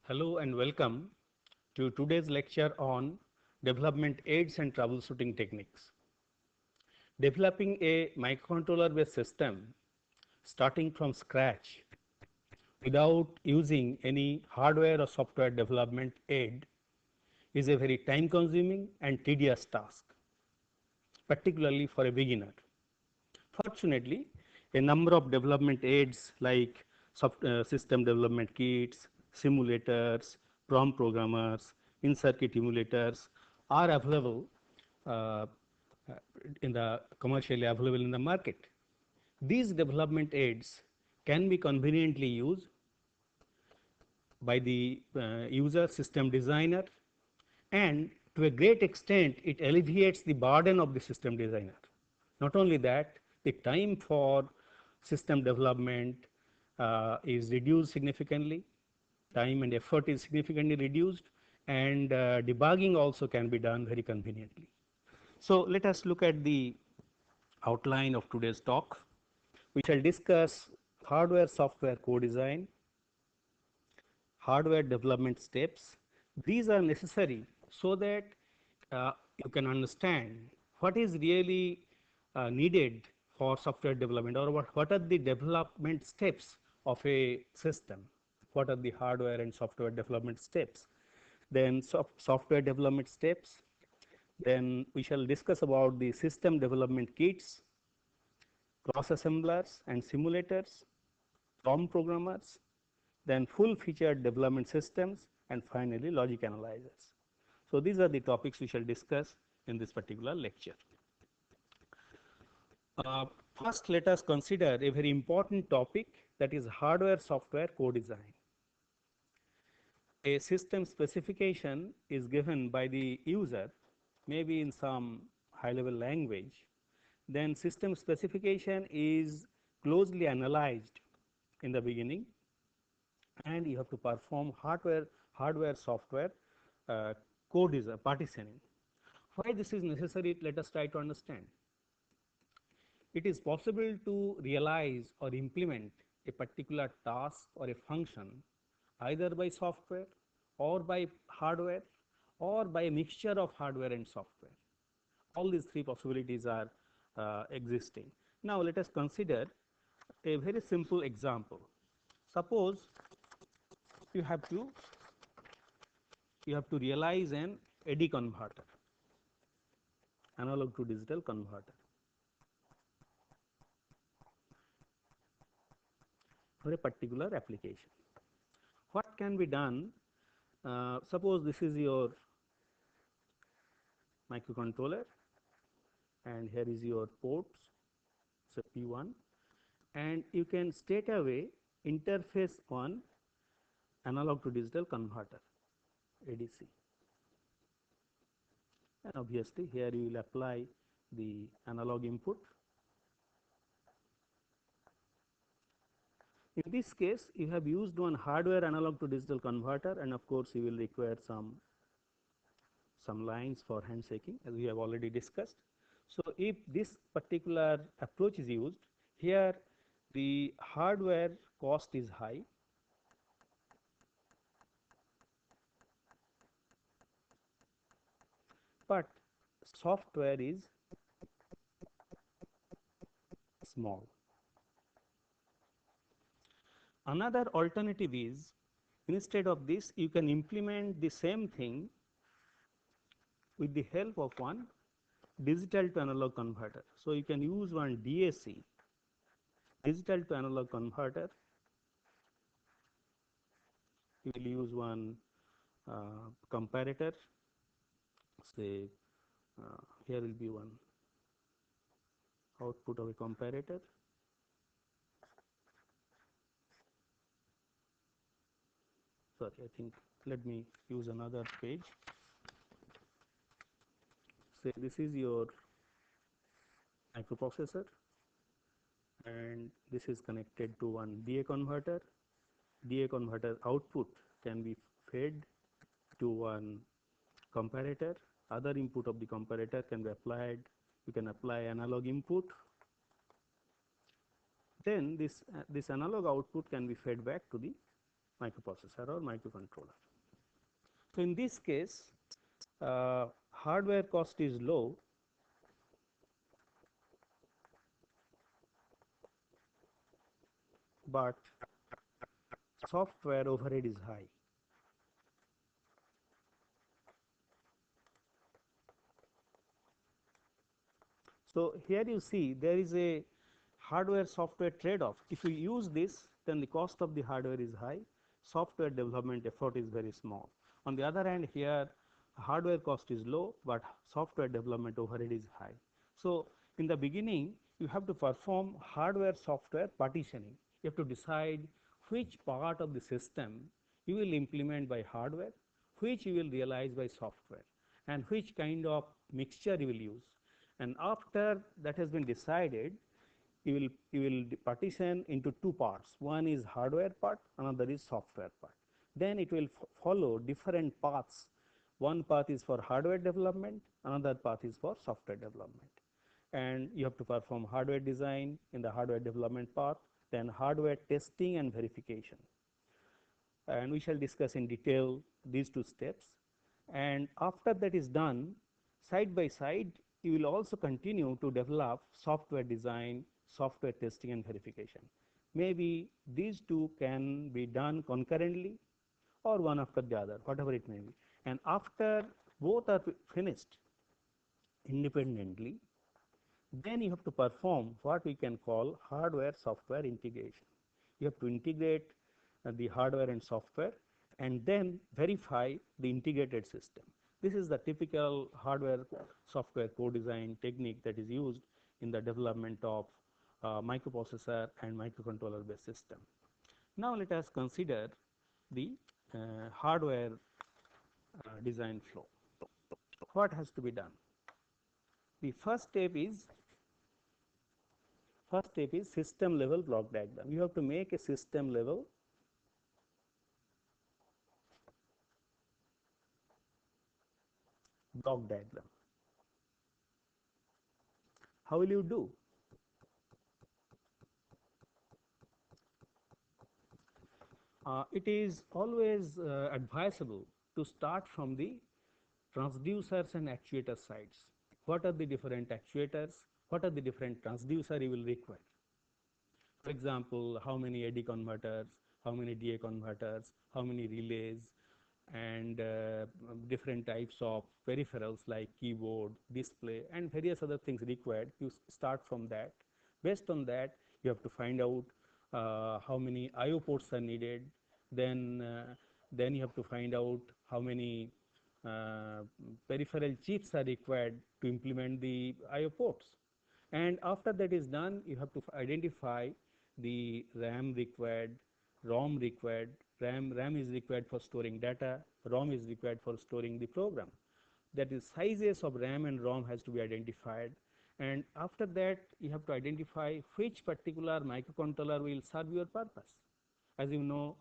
Hello and welcome to today's lecture on development aids and troubleshooting techniques. Developing a microcontroller based system starting from scratch without using any hardware or software development aid is a very time consuming and tedious task, particularly for a beginner. Fortunately, a number of development aids like system development kits, simulators, Prom programmers, in-circuit emulators are available uh, in the commercially available in the market. These development aids can be conveniently used by the user system designer, and to a great extent it alleviates the burden of the system designer. Not only that, the time for system development is reduced significantly, time and effort is significantly reduced, and debugging also can be done very conveniently. So let us look at the outline of today's talk. We shall discuss hardware software co-design, hardware development steps. These are necessary so that you can understand what is really needed for software development, or what are the development steps of a system, what are the hardware and software development steps, then software development steps, then we shall discuss about the system development kits, cross assemblers and simulators, Prom programmers, then full featured development systems, and finally logic analyzers. So these are the topics we shall discuss in this particular lecture. First, let us consider a very important topic, that is hardware software co-design. A system specification is given by the user, maybe in some high level language. Then system specification is closely analyzed in the beginning, and you have to perform hardware software co-design, partitioning. Why this is necessary, let us try to understand. It is possible to realize or implement a particular task or a function either by software or by hardware or by a mixture of hardware and software. All these three possibilities are existing. Now let us consider a very simple example. Suppose you have to realize an AD converter, analog to digital converter, for a particular application. What can be done? Suppose this is your microcontroller, and here is your ports, so P1, and you can straight away interface on analog to digital converter, ADC. And obviously here you will apply the analog input. In this case, you have used one hardware analog to digital converter, and of course you will require some lines for handshaking, as we have already discussed. So if this particular approach is used, here the hardware cost is high, but software is small. Another alternative is, instead of this, you can implement the same thing with the help of one digital to analog converter. So you can use one DAC, digital to analog converter. You will use one comparator, say here will be one output of a comparator. Sorry, I think let me use another page. Say this is your microprocessor, and this is connected to one DA converter. DA converter output can be fed to one comparator. Other input of the comparator can be applied. You can apply analog input. Then this analog output can be fed back to the microprocessor or microcontroller. So, in this case, hardware cost is low, but software overhead is high. So, here you see there is a hardware software trade off. If you use this, then the cost of the hardware is high, software development effort is very small. On the other hand, here hardware cost is low, but software development overhead is high. So, in the beginning you have to perform hardware software partitioning. You have to decide which part of the system you will implement by hardware, which you will realize by software, and which kind of mixture you will use. And after that has been decided, you will partition into two parts. One is hardware part, another is software part. Then it will follow different paths. One path is for hardware development, another path is for software development. And you have to perform hardware design in the hardware development path, then hardware testing and verification. And we shall discuss in detail these two steps. And after that is done, side by side, you will also continue to develop software design, software testing and verification. Maybe these two can be done concurrently or one after the other, whatever it may be. And after both are finished independently, then you have to perform what we can call hardware software integration. You have to integrate the hardware and software and then verify the integrated system. This is the typical hardware software co-design technique that is used in the development of microprocessor and microcontroller based system. Now let us consider the hardware design flow. What has to be done? The first step is system level block diagram. You have to make a system level block diagram. How will you do? It is always advisable to start from the transducers and actuator sides. What are the different actuators? What are the different transducer you will require? For example, how many AD converters, how many DA converters, how many relays, and different types of peripherals like keyboard, display, and various other things required. You start from that. Based on that, you have to find out how many I/O ports are needed. Then you have to find out how many peripheral chips are required to implement the I/O ports. And after that is done, you have to identify the RAM required, ROM required. RAM is required for storing data, ROM is required for storing the program. That is, sizes of RAM and ROM has to be identified. And after that, you have to identify which particular microcontroller will serve your purpose. As you know,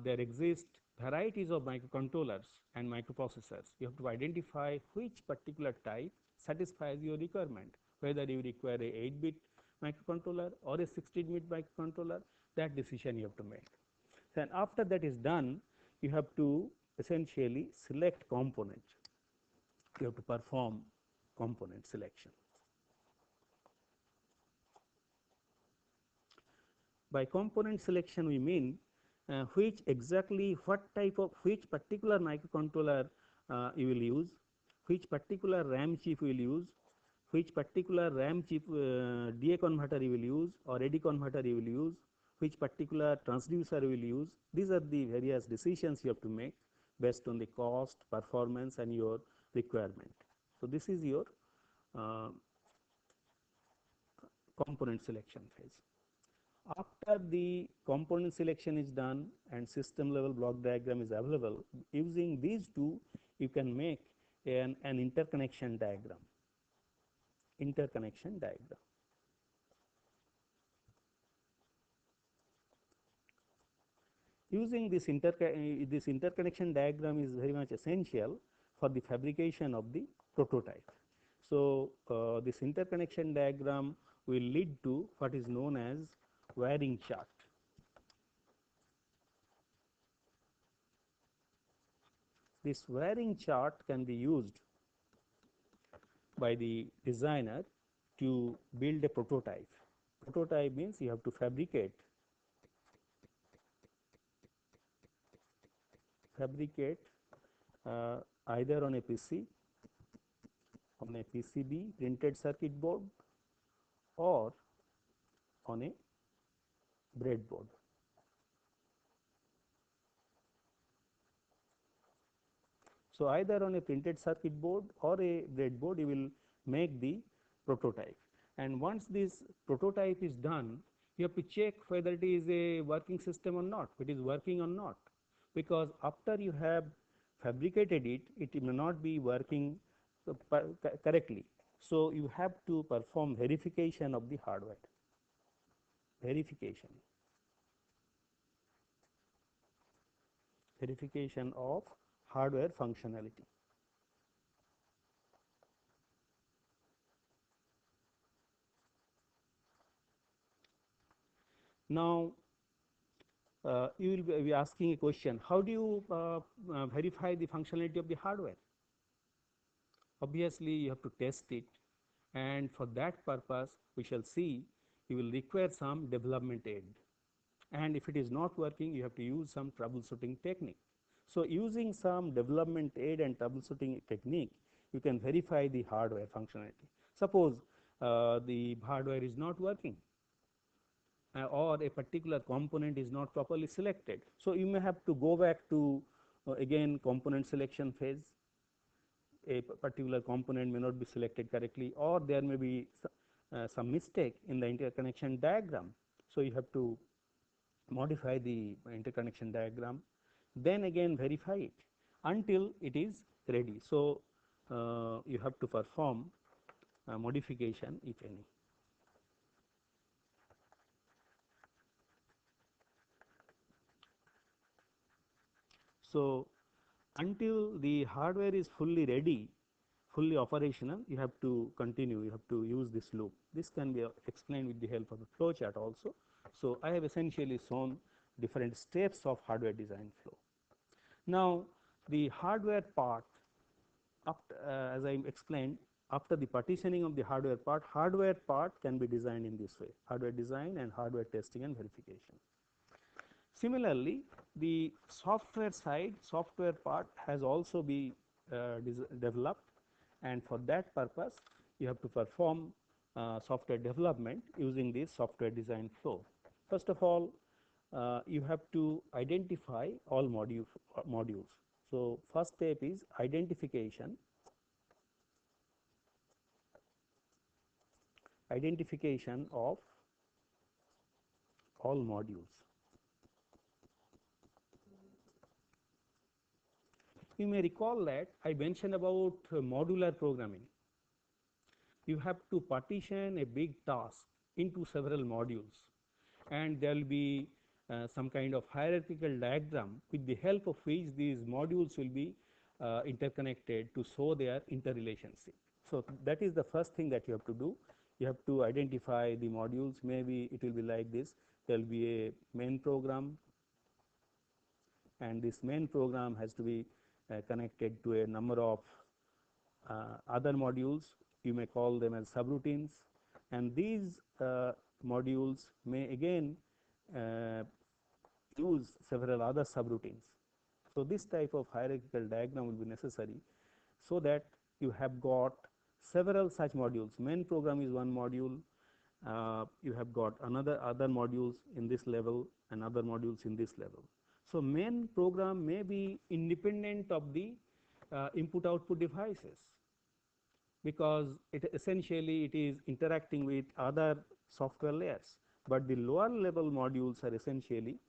there exist varieties of microcontrollers and microprocessors. You have to identify which particular type satisfies your requirement, whether you require a 8-bit microcontroller or a 16-bit microcontroller. That decision you have to make. Then after that is done, you have to essentially select component. You have to perform component selection. By component selection, we mean which particular microcontroller you will use, which particular RAM chip you will use, which particular RAM chip DA converter you will use or AD converter you will use, which particular transducer you will use. These are the various decisions you have to make based on the cost, performance, and your requirement. So, this is your component selection phase. After the component selection is done and system level block diagram is available, using these two you can make an interconnection diagram. Using this interconnection diagram is very much essential for the fabrication of the prototype. So, this interconnection diagram will lead to what is known as wiring chart. This wiring chart can be used by the designer to build a prototype. Prototype means you have to fabricate either on a PC, on a PCB printed circuit board, or on a breadboard. So either on a printed circuit board or a breadboard, you will make the prototype. And once this prototype is done, you have to check whether it is a working system or not, it is working or not. Because after you have fabricated it, it may not be working correctly. So you have to perform verification of the hardware. Verification. Verification of hardware functionality. Now, you will be asking a question, how do you verify the functionality of the hardware? Obviously, you have to test it, and for that purpose, we shall see you will require some development aid. And if it is not working, you have to use some troubleshooting technique. So using some development aid and troubleshooting technique, you can verify the hardware functionality. Suppose the hardware is not working, or a particular component is not properly selected. So you may have to go back to again component selection phase. A particular component may not be selected correctly, or there may be some mistake in the interconnection diagram. So you have to modify the interconnection diagram, then again verify it until it is ready. So you have to perform modification, if any. So until the hardware is fully ready, fully operational, you have to continue, you have to use this loop. This can be explained with the help of a flow chart also. So I have essentially shown different steps of hardware design flow. Now the hardware part, after, as I explained, after the partitioning of the hardware part can be designed in this way: hardware design and hardware testing and verification. Similarly, the software side, software part has also been developed, and for that purpose you have to perform software development using this software design flow. First of all, you have to identify all modules. So first step is identification of all modules. You may recall that I mentioned about modular programming. You have to partition a big task into several modules, and there will be some kind of hierarchical diagram with the help of which these modules will be interconnected to show their interrelationship. So that is the first thing that you have to do. You have to identify the modules. Maybe it will be like this: there will be a main program, and this main program has to be connected to a number of other modules. You may call them as subroutines, and these modules may again use several other subroutines. So this type of hierarchical diagram will be necessary, so that you have got several such modules. Main program is one module. You have got other modules in this level and other modules in this level. So main program may be independent of the input output devices, because it essentially it is interacting with other software layers. But the lower level modules are essentially,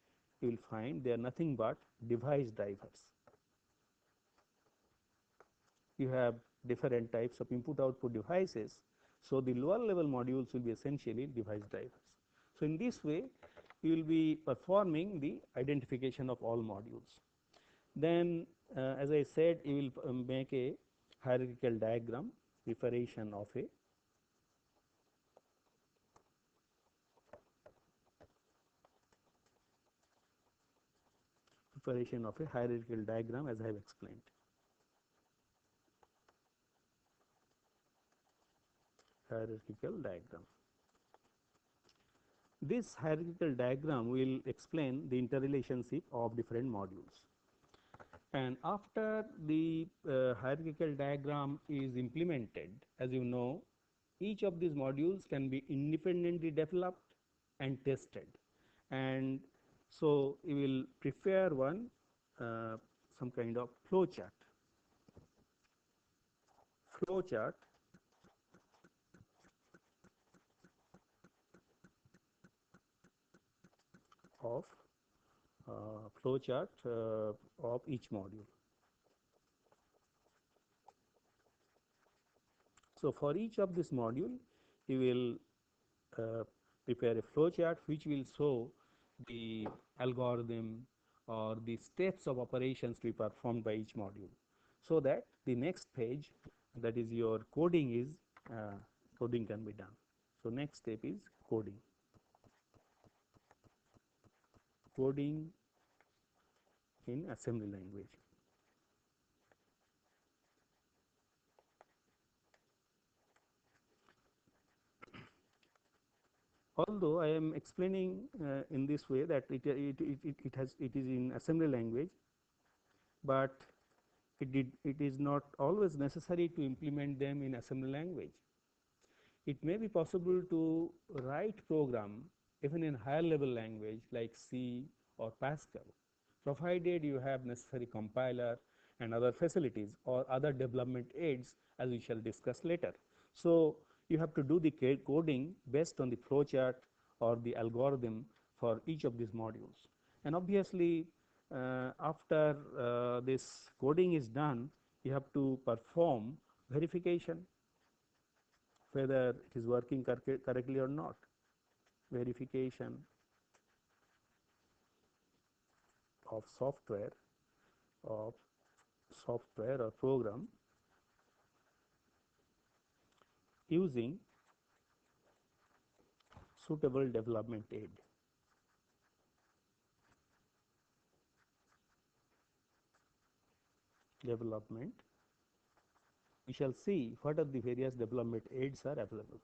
you will find they are nothing but device drivers. You have different types of input output devices. So the lower level modules will be essentially device drivers. So in this way, you will be performing the identification of all modules. Then as I said, you will make a hierarchical diagram, preparation of a hierarchical diagram, as I have explained. hierarchical diagram. This hierarchical diagram will explain the interrelationship of different modules. And after the hierarchical diagram is implemented, as you know, each of these modules can be independently developed and tested. And so you will prepare some kind of flow chart of of each module. So for each of this module, you will prepare a flow chart which will show the algorithm or the steps of operations to be performed by each module, so that the next page, that is your coding, is coding can be done. So next step is coding in assembly language. Although I am explaining in this way that it is in assembly language, but it is not always necessary to implement them in assembly language. It may be possible to write program even in higher level language like C or Pascal, provided you have necessary compiler and other facilities or other development aids, as we shall discuss later. So you have to do the coding based on the flowchart or the algorithm for each of these modules. And obviously, after this coding is done, you have to perform verification whether it is working correctly or not. Verification of of software or program using suitable development aid. Development. We shall see what are the various development aids are available.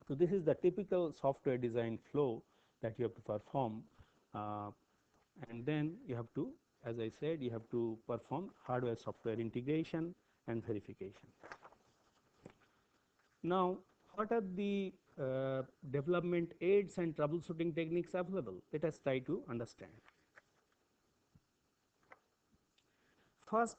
So this is the typical software design flow that you have to perform, and then you have to, as I said, you have to perform hardware software integration and verification. Now, what are the development aids and troubleshooting techniques available? Let us try to understand. First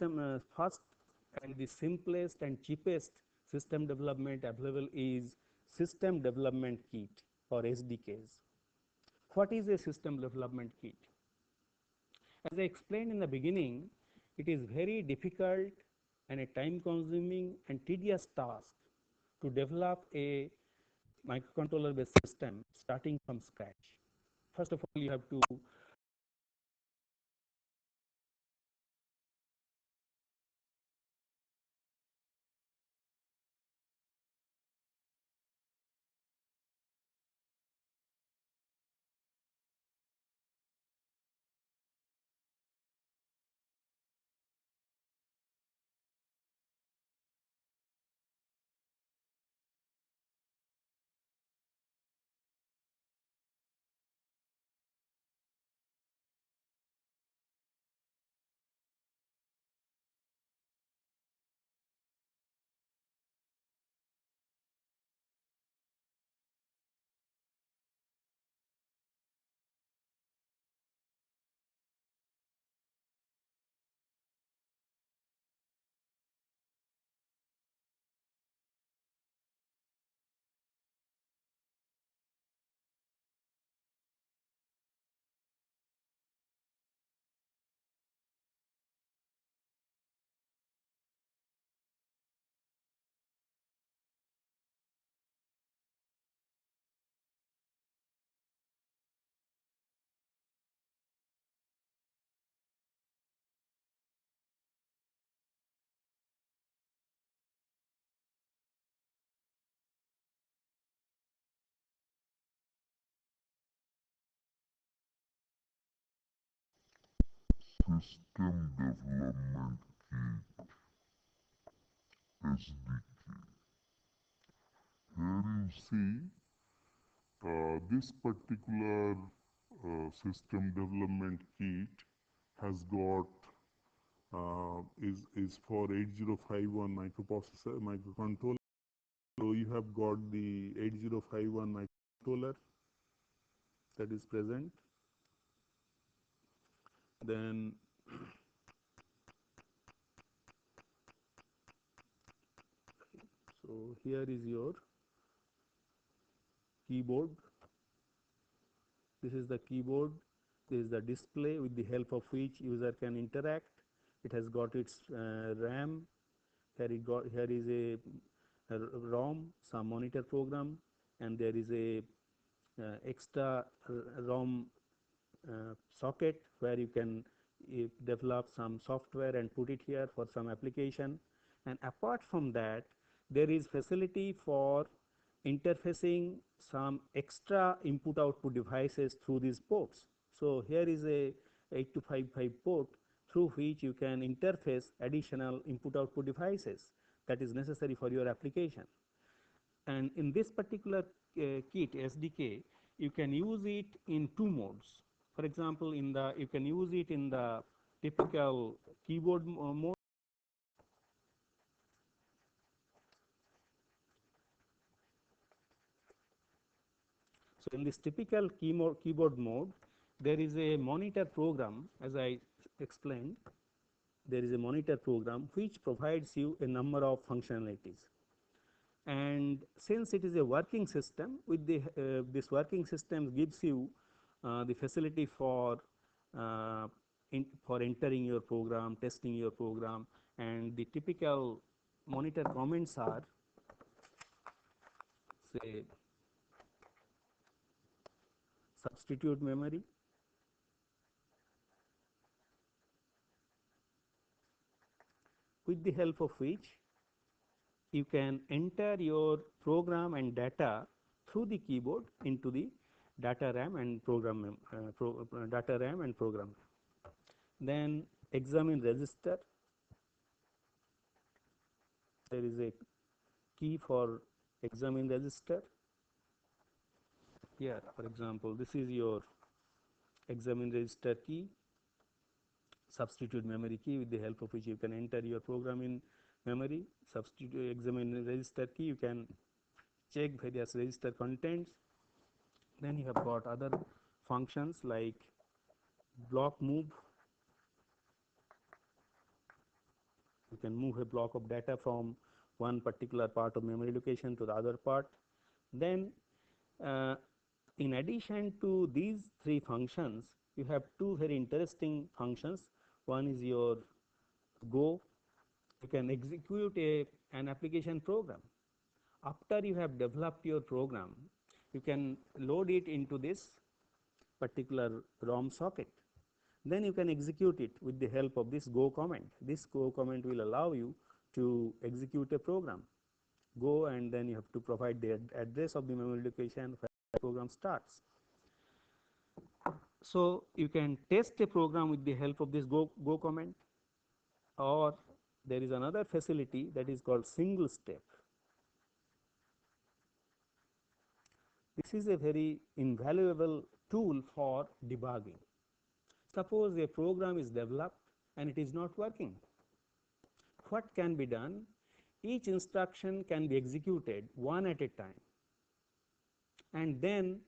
and the simplest and cheapest system development available is System Development Kit or SDKs. What is a system development kit? As I explained in the beginning, it is very difficult and a time consuming and tedious task to develop a microcontroller based system starting from scratch. First of all, you have to System Development Kit SDK. Here you see this particular system development kit has got is for 8051 microprocessor microcontroller. So you have got the 8051 microcontroller that is present. Then so here is your keyboard. This is the keyboard. This is the display with the help of which user can interact. It has got its RAM. Here is a ROM, some monitor program, and there is a extra ROM socket where you can develop some software and put it here for some application. And apart from that, there is facility for interfacing some extra input output devices through these ports. So here is a 8255 port through which you can interface additional input output devices that is necessary for your application. And in this particular kit SDK, you can use it in two modes. For example, you can use it in the typical keyboard mode. So in this typical keyboard mode, there is a monitor program, as I explained. There is a monitor program which provides you a number of functionalities. And since it is a working system, with this working system gives you the facility for entering your program, testing your program, and the typical monitor comments are, say, substitute memory, with the help of which you can enter your program and data through the keyboard into the data RAM and data RAM and program. Then examine register. There is a key for examine register. Here, for example, this is your examine register key, substitute memory key, with the help of which you can enter your program in memory. Substitute examine register key, you can check various register contents. Then you have got other functions like block move. You can move a block of data from one particular part of memory location to the other part. Then in addition to these three functions, you have two very interesting functions. One is your go. You can execute an application program. After you have developed your program, you can load it into this particular ROM socket. Then you can execute it with the help of this go command. This go command will allow you to execute a program. Go, and then you have to provide the address of the memory location where the program starts. So you can test a program with the help of this go command, or there is another facility that is called single step. This is a very invaluable tool for debugging. Suppose a program is developed and it is not working. What can be done? Each instruction can be executed one at a time, and then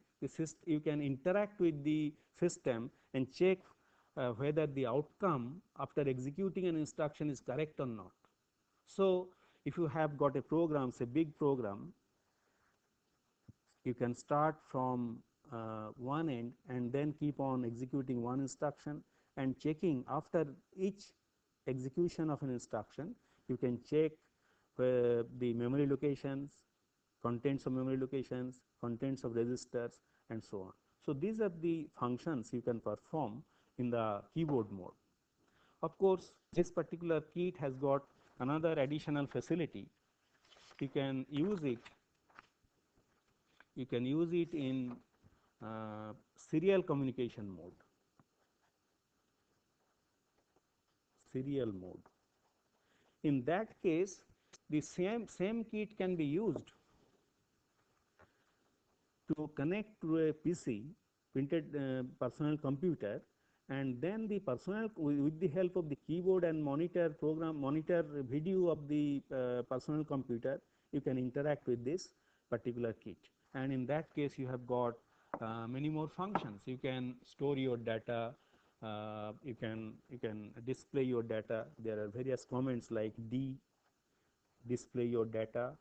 you can interact with the system and check whether the outcome after executing an instruction is correct or not. So if you have got a program, say big program, you can start from one end and then keep on executing one instruction and checking after each execution of an instruction. You can check the memory locations, contents of memory locations, contents of registers, and so on. So these are the functions you can perform in the keyboard mode. Of course, this particular kit has got another additional facility. You can use it in serial communication mode. Serial mode. In that case, the same kit can be used to connect to a PC, printed personal computer, and then the personal with the help of the keyboard and monitor video of the personal computer, you can interact with this particular kit. And in that case, you have got many more functions. You can store your data, you can display your data. There are various comments like display your data.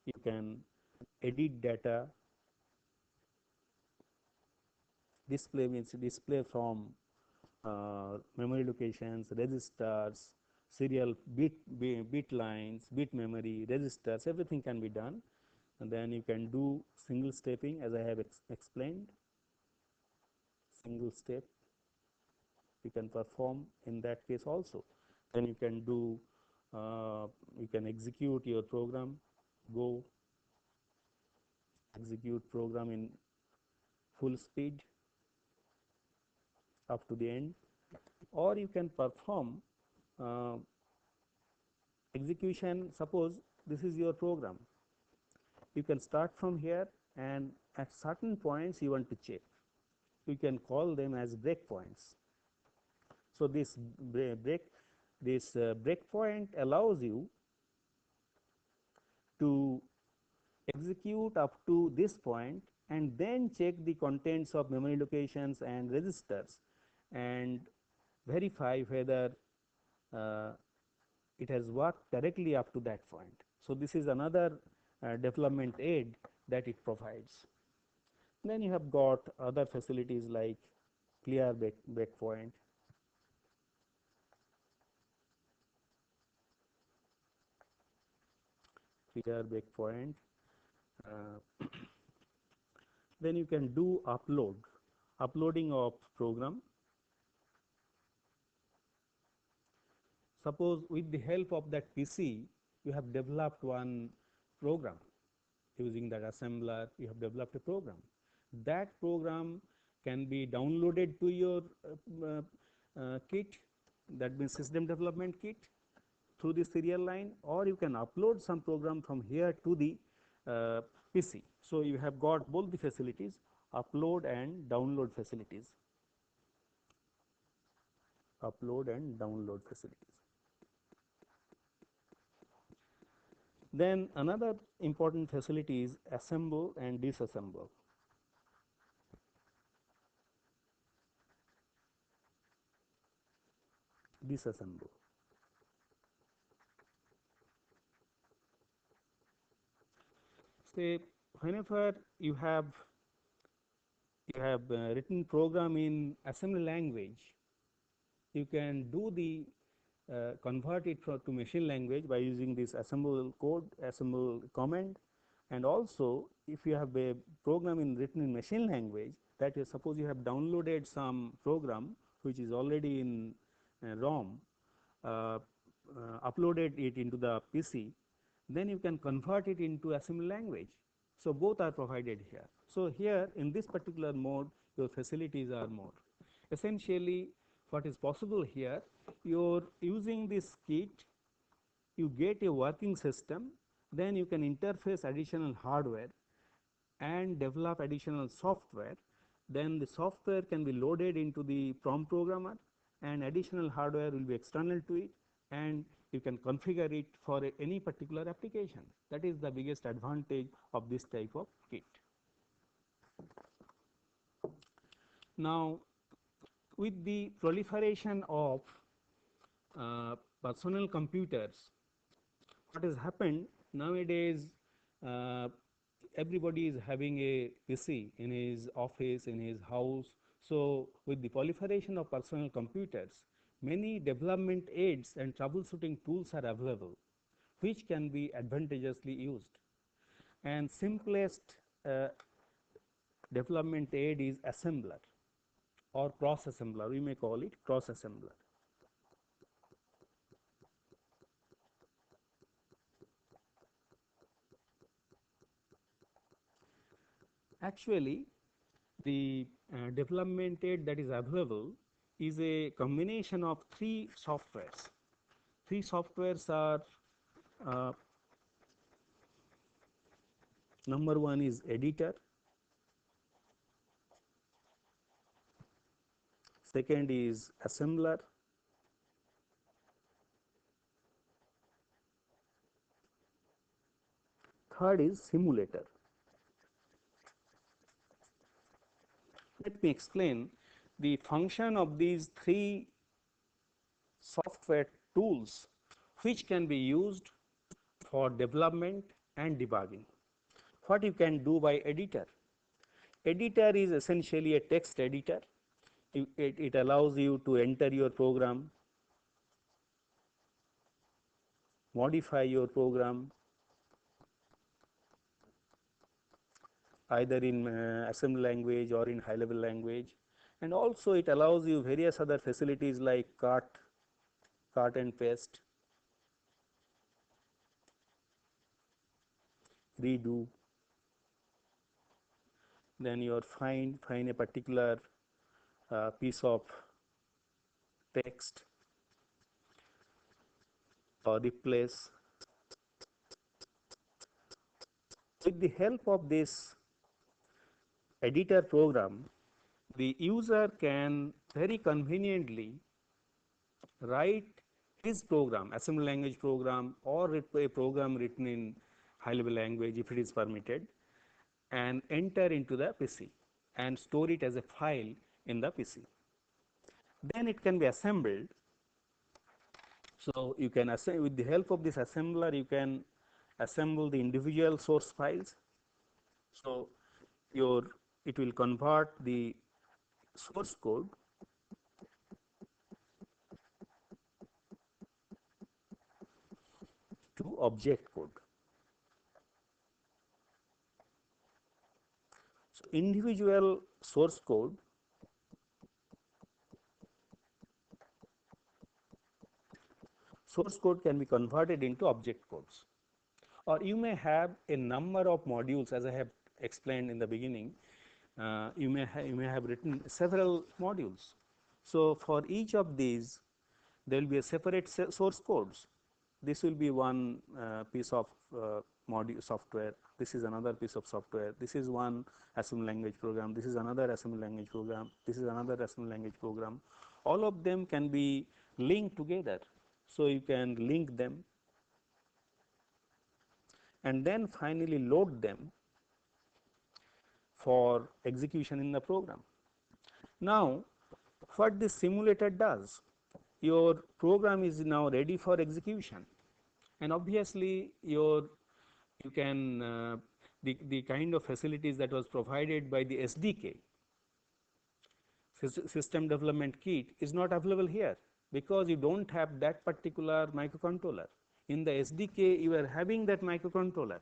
You can edit data. Display means display from memory locations, registers, serial bit lines, bit memory, registers, everything can be done. And then you can do single stepping, as I have explained. Single step you can perform in that case also. Then you can do you can execute your program, go execute program in full speed up to the end, or you can perform uh, execution. Suppose this is your program, you can start from here, and at certain points you want to check. You can call them as breakpoints. So this breakpoint allows you to execute up to this point and then check the contents of memory locations and registers and verify whether uh, it has worked correctly up to that point. So this is another development aid that it provides. Then you have got other facilities like clear breakpoint, clear breakpoint. Uh, then you can do uploading of program. Suppose with the help of that PC, you have developed one program using that assembler, you have developed a program. That program can be downloaded to your kit, that means system development kit, through the serial line, or you can upload some program from here to the PC. So you have got both the facilities, upload and download facilities. Upload and download facilities. Then another important facility is assemble and disassemble. Disassemble. Say whenever you have written program in assembly language, you can do the convert it to machine language by using this assemble code, assemble command. And also if you have a program written in machine language, that is, suppose you have downloaded some program which is already in ROM, uh, uploaded it into the PC, then you can convert it into assembly language. So both are provided here. So here in this particular mode, your facilities are more. Essentially, what is possible here, you're using this kit, you get a working system, then you can interface additional hardware and develop additional software. Then the software can be loaded into the Prom programmer, and additional hardware will be external to it, and you can configure it for any particular application. That is the biggest advantage of this type of kit. Now, with the proliferation of personal computers, what has happened nowadays, uh, everybody is having a PC in his office, in his house. So with the proliferation of personal computers, many development aids and troubleshooting tools are available, which can be advantageously used. And simplest development aid is assembler or cross assembler. We may call it cross assembler. Actually, the development aid that is available is a combination of three softwares. Three softwares are uh, Number one is editor, second is assembler, third is simulator. Let me explain the function of these three software tools which can be used for development and debugging. What you can do by editor? Editor is essentially a text editor. It allows you to enter your program, modify your program either in assembly language or in high level language, and also it allows you various other facilities like cut and paste, redo, then you find a particular piece of text or replace. With the help of this editor program, the user can very conveniently write his program, assembly language program, or a program written in high level language if it is permitted, and enter into the PC and store it as a file in the PC. Then it can be assembled. So you can with the help of this assembler, you can assemble the individual source files. So it will convert the source code to object code. So individual source code can be converted into object codes, or you may have a number of modules, as I have explained in the beginning. You may have written several modules. So for each of these, there will be a separate source codes. This will be one piece of module software. This is another piece of software. This is one assembly language program. This is another assembly language program. This is another assembly language program. All of them can be linked together. So you can link them and then finally load them for execution in the program. Now, what this simulator does, your program is now ready for execution, and obviously you can the kind of facilities that was provided by the SDK, system development kit, is not available here because you don't have that particular microcontroller. In the SDK, you are having that microcontroller.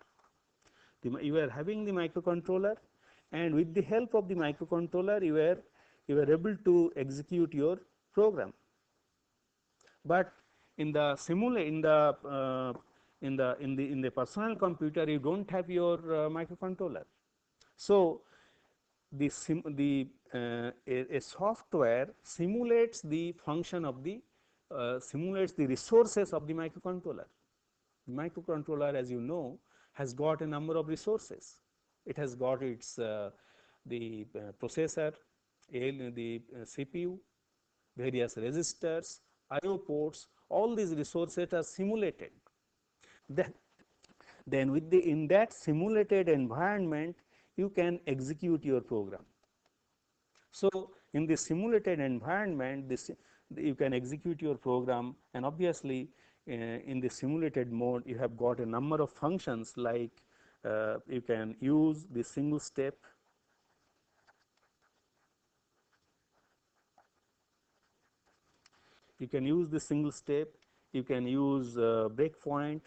You are having the microcontroller, and with the help of the microcontroller, you are able to execute your program. But in the in the personal computer, you don't have your microcontroller. So a software simulates the function of the simulates the resources of the microcontroller. The microcontroller, as you know, has got a number of resources. It has got its processor, the CPU, various resistors, I/O ports. All these resources are simulated. Then in that simulated environment, you can execute your program. So in the simulated environment, you can execute your program, and obviously in the simulated mode, you have got a number of functions like you can use the single step, you can use breakpoint,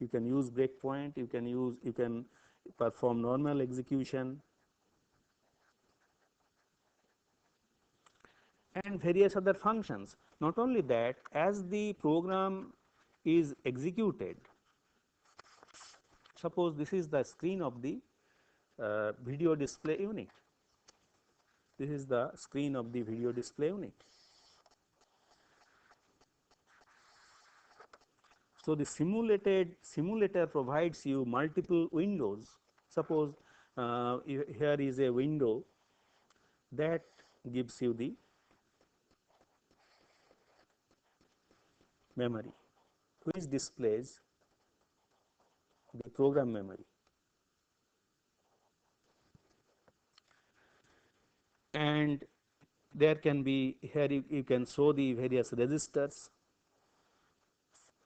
you can perform normal execution, and various other functions. Not only that, as the program is executed, suppose this is the screen of the video display unit. This is the screen of the video display unit. So, the simulator provides you multiple windows. Suppose here is a window that gives you the memory, which displays the program memory, and there can be here you can show the various registers.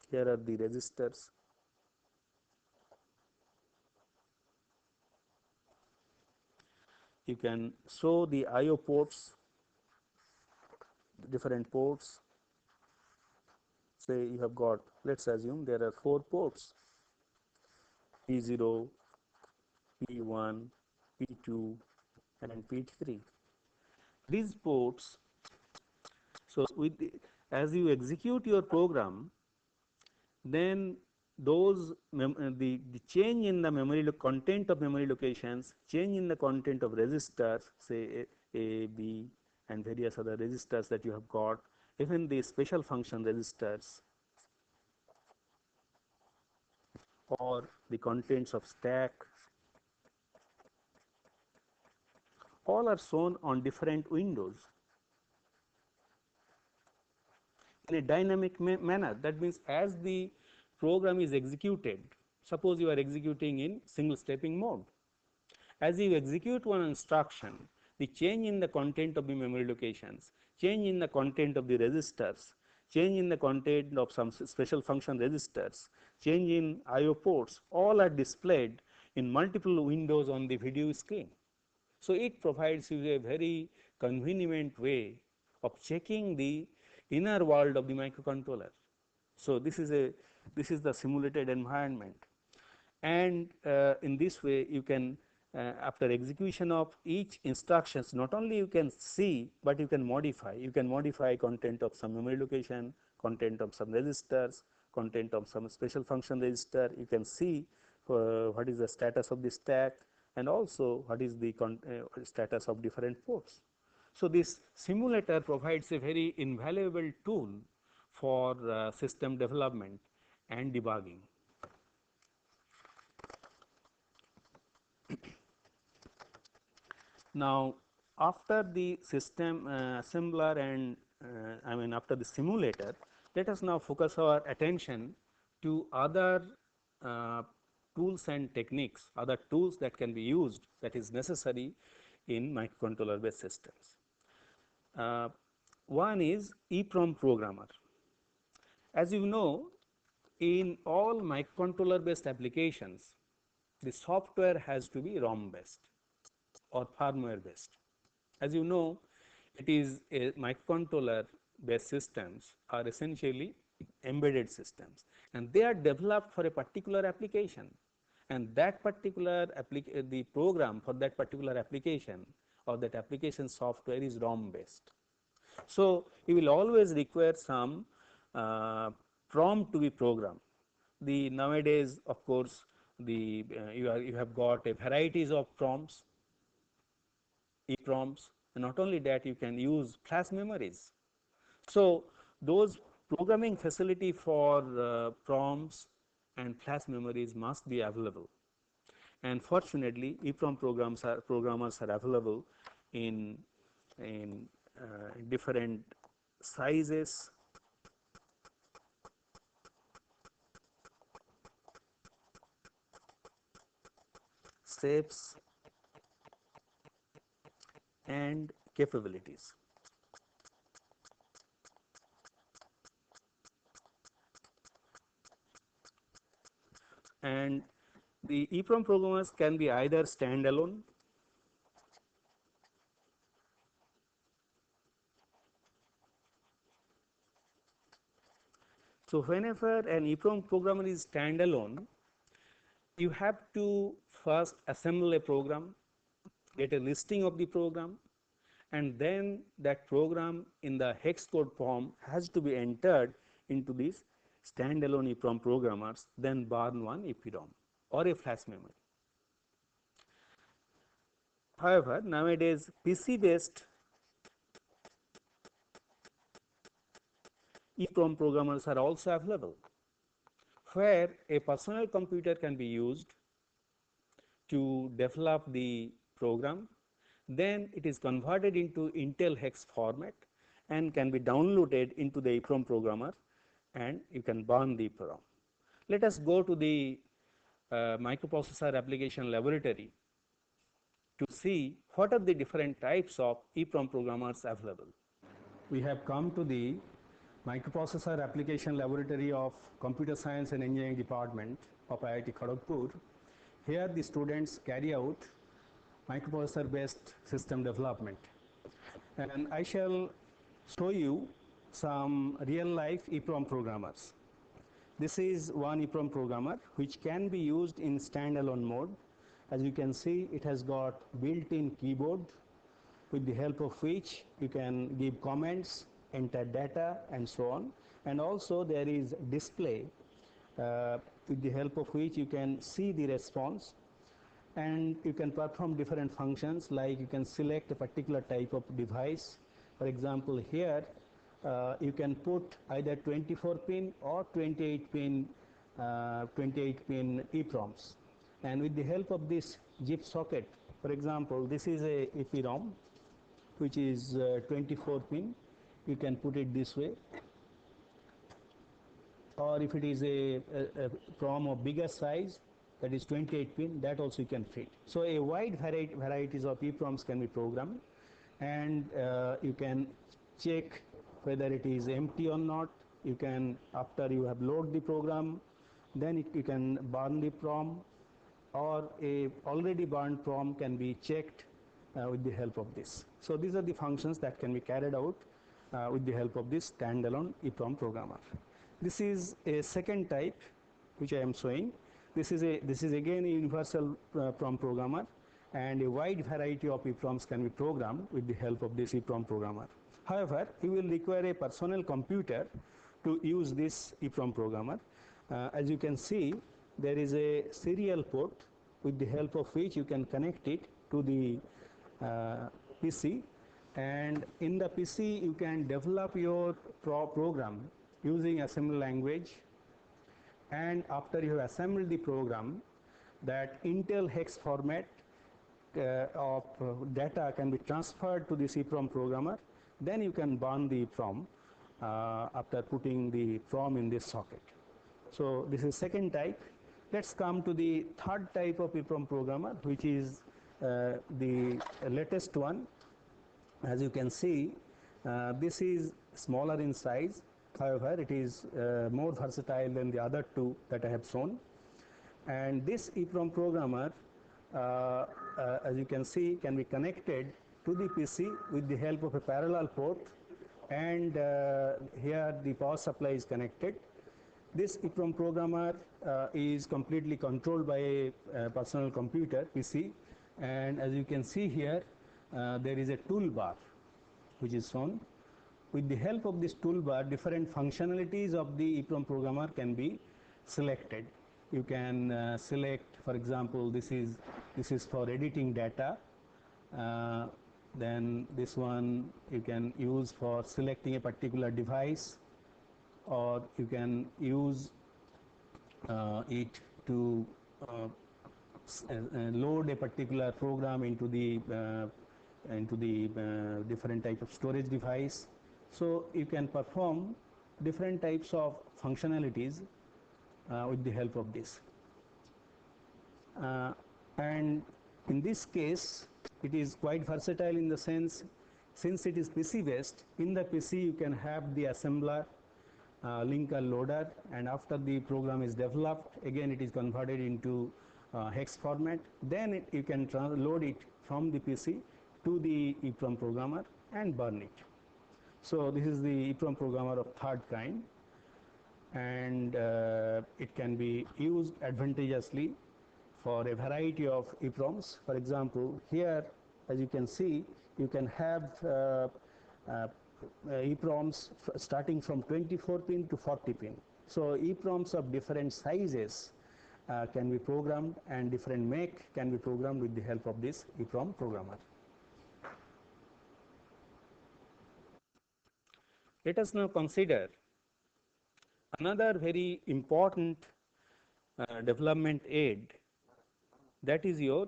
Here are the registers. You can show the I/O ports, different ports. Say you have got, let's assume there are 4 ports: P0, P1, P2, and P3. These ports, so with as you execute your program, then those the change in the memory content of memory locations, change in the content of registers, say A, B, and various other registers that you have got, even the special function registers or the contents of stack, all are shown on different windows in a dynamic manner. That means as the program is executed, suppose you are executing in single stepping mode. As you execute one instruction, the change in the content of the memory locations, change in the content of the registers, change in the content of some special function registers, change in I/O ports, all are displayed in multiple windows on the video screen. So, it provides you a very convenient way of checking the inner world of the microcontroller. So, this is the simulated environment, and in this way you can after execution of each instructions, not only you can see, but you can modify content of some memory location, content of some registers, content of some special function register. You can see what is the status of the stack, and also what is the status of different ports. So, this simulator provides a very invaluable tool for system development and debugging. Now, after the system assembler and I mean after the simulator, let us now focus our attention to other uh, tools and techniques, other tools that can be used, that is necessary in microcontroller based systems. Uh, One is Eeprom Programmer. As you know, in all microcontroller based applications, the software has to be ROM based or firmware based. As you know, it is a microcontroller based systems are essentially embedded systems, and they are developed for a particular application, and that particular the program for that particular application or that application software is ROM based. So, you will always require some Prom to be programmed. The nowadays, of course, the you have got a varieties of Proms, Eeproms, and not only that, you can use flash memories. So, those programming facility for Proms and flash memories must be available, and fortunately Eeprom programmers are available in different sizes, shapes, and capabilities. And the Eeprom programmers can be either standalone, so whenever an Eeprom programmer is standalone, you have to first assemble a program, get a listing of the program, and then that program in the hex code form has to be entered into this standalone Eeprom programmers, then burn one EPROM or a flash memory. However, nowadays PC based Eeprom programmers are also available. where a personal computer can be used to develop the program. Then it is converted into Intel hex format and can be downloaded into the Eeprom programmer, and you can burn the Prom. Let us go to the microprocessor application laboratory to see what are the different types of Eeprom programmers available. We have come to the Microprocessor Application Laboratory of Computer Science and Engineering Department of IIT Kharagpur. Here the students carry out microprocessor based system development, and I shall show you some real life Eeprom programmers. This is one Eeprom programmer which can be used in standalone mode. As you can see, it has got built-in keyboard with the help of which you can give comments, enter data, and so on. And also there is display with the help of which you can see the response, and you can perform different functions, like you can select a particular type of device. For example, here you can put either 24 pin or 28 pin EPROMs, and with the help of this zip socket, for example, this is a EPROM which is 24 pin, you can put it this way, or if it is a PROM of bigger size, that is 28 pin, that also you can fit. So a wide varieties of EPROMs can be programmed, and you can check whether it is empty or not. You can, after you have loaded the program, then you can burn the PROM, or a already burned PROM can be checked with the help of this. So these are the functions that can be carried out with the help of this standalone Eeprom programmer. This is a second type which I am showing. This is again a universal PROM programmer, and a wide variety of EPROMs can be programmed with the help of this Eeprom programmer. However, you will require a personal computer to use this Eeprom programmer. As you can see, there is a serial port with the help of which you can connect it to the PC, and in the PC you can develop your program using assembly language, and after you have assembled the program, that Intel hex format of data can be transferred to the Eeprom programmer. Then you can burn the PROM after putting the PROM in this socket. So this is second type. Let's come to the third type of Eeprom programmer, which is the latest one. As you can see, this is smaller in size. However, it is more versatile than the other two that I have shown. And this Eeprom programmer, as you can see, can be connected to the PC with the help of a parallel port, and here the power supply is connected. This Eeprom programmer is completely controlled by a personal computer PC, and as you can see here, there is a toolbar which is shown. With the help of this toolbar, different functionalities of the Eeprom programmer can be selected. You can select, for example, this is for editing data. Then this one you can use for selecting a particular device, or you can use it to load a particular program into the different type of storage device. So you can perform different types of functionalities with the help of this. And in this case, it is quite versatile in the sense, since it is PC based, in the PC you can have the assembler, linker, loader, and after the program is developed, again it is converted into hex format. Then you can load it from the PC to the Eeprom programmer and burn it. So this is the Eeprom programmer of third kind, and it can be used advantageously for a variety of EPROMs. For example, here, as you can see, you can have EPROMs starting from 24 pin to 40 pin. So EPROMs of different sizes can be programmed, and different make can be programmed with the help of this Eeprom programmer. Let us now consider another very important development aid, that is your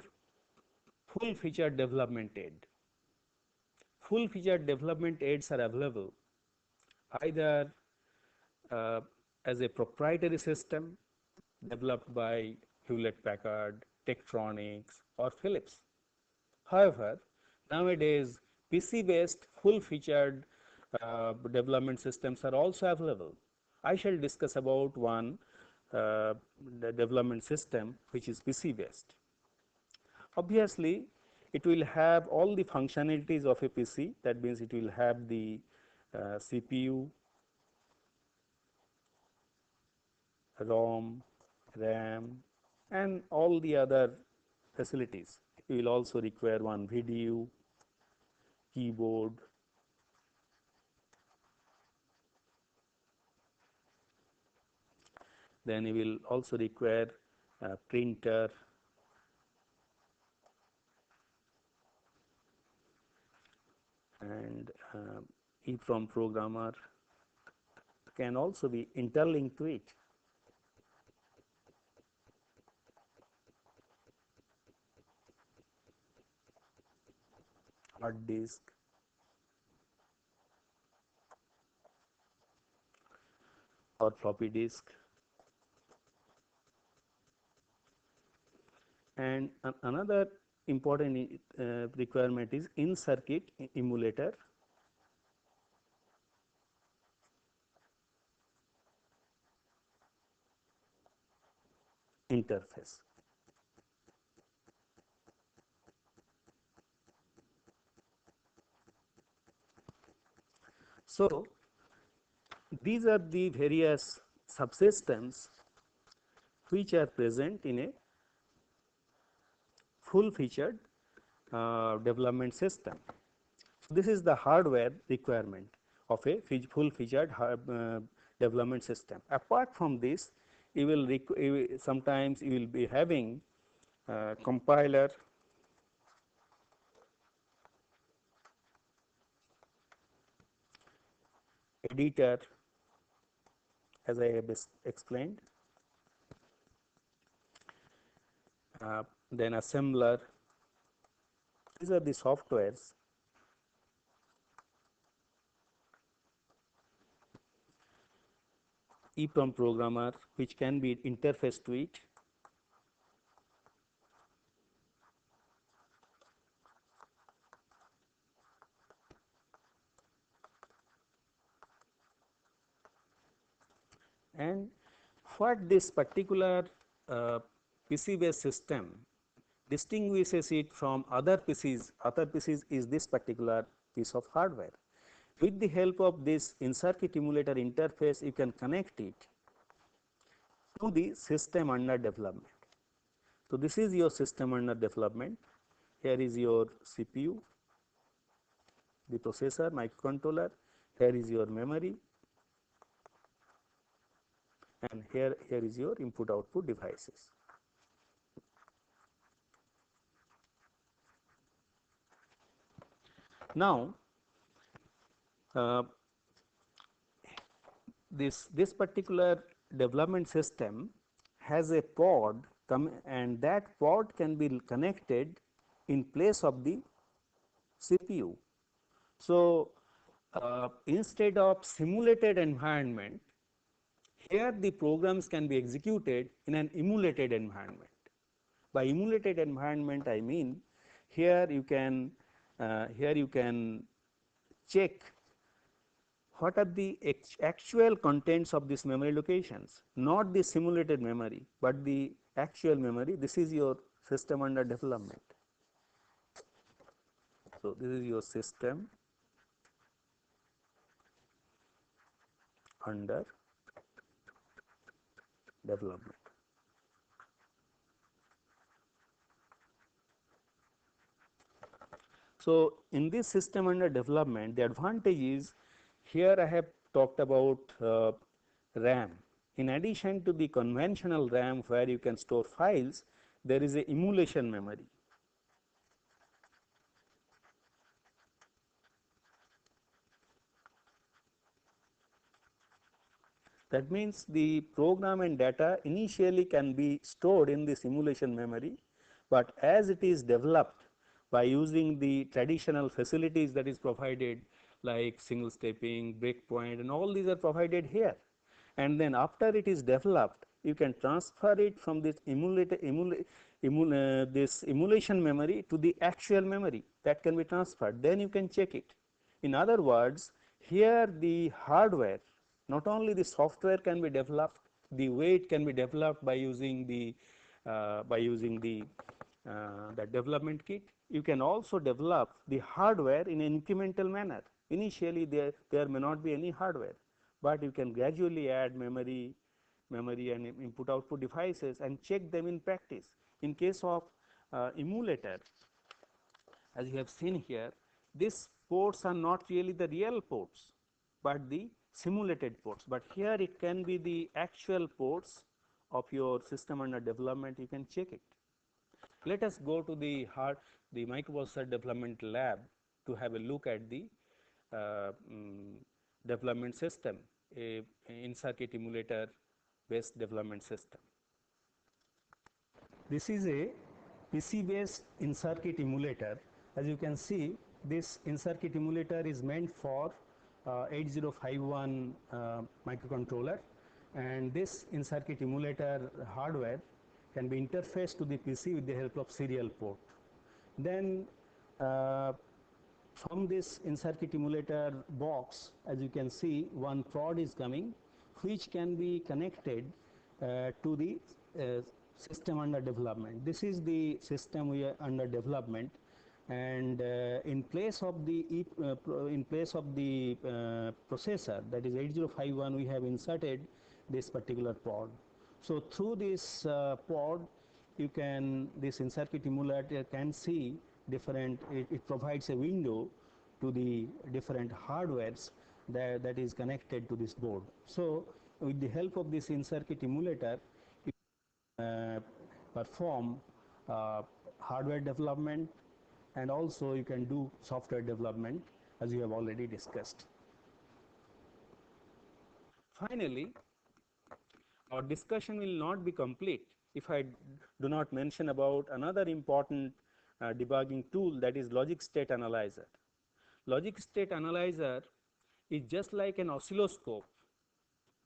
full featured development aid. Full featured development aids are available either uh, as a proprietary system developed by Hewlett Packard, Tektronix or Philips. However, nowadays PC based full featured development systems are also available. I shall discuss about one the development system which is PC based. Obviously, it will have all the functionalities of a PC, that means it will have the CPU, ROM, RAM and all the other facilities. You will also require one video, keyboard, then you will also require a printer, and Eeprom Programmer can also be interlinked to it. Hard disk, or floppy disk. And another important requirement is in circuit emulator interface. So, these are the various subsystems which are present in a full featured development system. So, this is the hardware requirement of a full featured development system. Apart from this, you will sometimes you will be having compiler, editor, as I have explained, then assembler. These are the softwares Eeprom Programmer which can be interfaced to it. And what this particular PC based system distinguishes it from other PCs is this particular piece of hardware. With the help of this in-circuit emulator interface, you can connect it to the system under development. So, this is your system under development. Here is your CPU, the processor, microcontroller, here is your memory, and here is your input output devices. Now, this particular development system has a pod and that pod can be connected in place of the CPU. So, instead of simulated environment, here the programs can be executed in an emulated environment. By emulated environment, I mean here you can check what are the actual contents of these memory locations, not the simulated memory, but the actual memory. This is your system under development. So, this is your system under development. So, in this system under development, the advantage is here I have talked about RAM. In addition to the conventional RAM where you can store files, there is a emulation memory. That means the program and data initially can be stored in the simulation memory, but as it is developed by using the traditional facilities that is provided like single stepping, breakpoint, and all these are provided here. And then after it is developed, you can transfer it from this this emulation memory to the actual memory that can be transferred. Then you can check it. In other words, here the hardware, not only the software can be developed, the way it can be developed by using the development kit. You can also develop the hardware in an incremental manner. Initially, there may not be any hardware, but you can gradually add memory and input output devices and check them in practice. In case of emulator, as you have seen here, these ports are not really the real ports, but the simulated ports. But here it can be the actual ports of your system under development. You can check it. Let us go to the microprocessor development lab to have a look at the uh, um, development system, a in-circuit emulator based development system. This is a PC based in-circuit emulator. As you can see, this in-circuit emulator is meant for 8051 microcontroller, and this in-circuit emulator hardware can be interfaced to the PC with the help of serial port. Then uh, from this in-circuit emulator box, as you can see, one prod is coming, which can be connected to the system under development. This is the system we are under development, and in place of the processor, that is 8051, we have inserted this particular pod. So through this pod, this in-circuit emulator can see different, it provides a window to the different hardwares that is connected to this board. So with the help of this in-circuit emulator, you perform hardware development, and also you can do software development, as you have already discussed. Finally, our discussion will not be complete if I do not mention about another important debugging tool, that is logic state analyzer. Logic state analyzer is just like an oscilloscope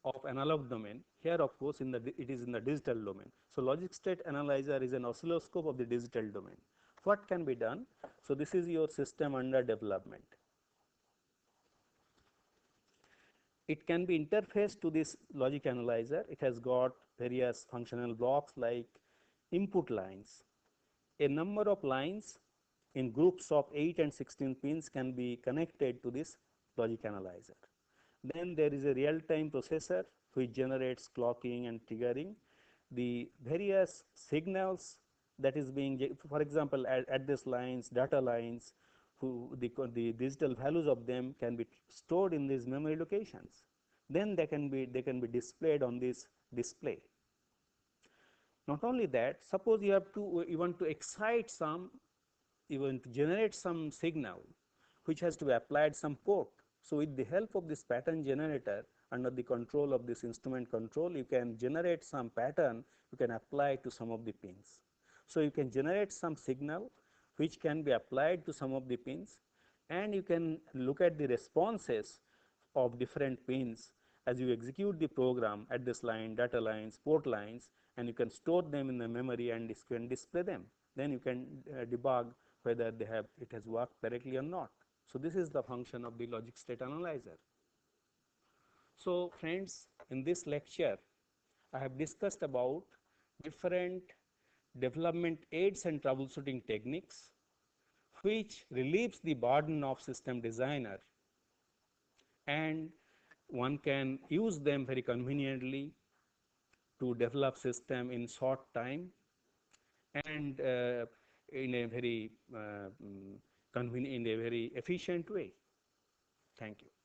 of analog domain. Here, of course, it is in the digital domain. So logic state analyzer is an oscilloscope of the digital domain. What can be done? So this is your system under development. It can be interfaced to this logic analyzer. It has got various functional blocks like input lines. A number of lines in groups of 8 and 16 pins can be connected to this logic analyzer. Then there is a real-time processor which generates clocking and triggering. The various signals that is being, for example, at these lines, data lines, the digital values of them can be stored in these memory locations. Then they can be displayed on this display. Not only that, suppose you want to excite some, you want to generate some signal which has to be applied some port. So with the help of this pattern generator, under the control of this instrument control, you can generate some pattern, you can apply to some of the pins. So you can generate some signal which can be applied to some of the pins, and you can look at the responses of different pins as you execute the program at this line, data lines, port lines, and you can store them in the memory and can display them. Then you can debug whether it has worked correctly or not. So this is the function of the logic state analyzer. So friends, in this lecture, I have discussed about different development aids and troubleshooting techniques which relieves the burden of system designer, and one can use them very conveniently to develop system in short time and in a very in a very efficient way. Thank you.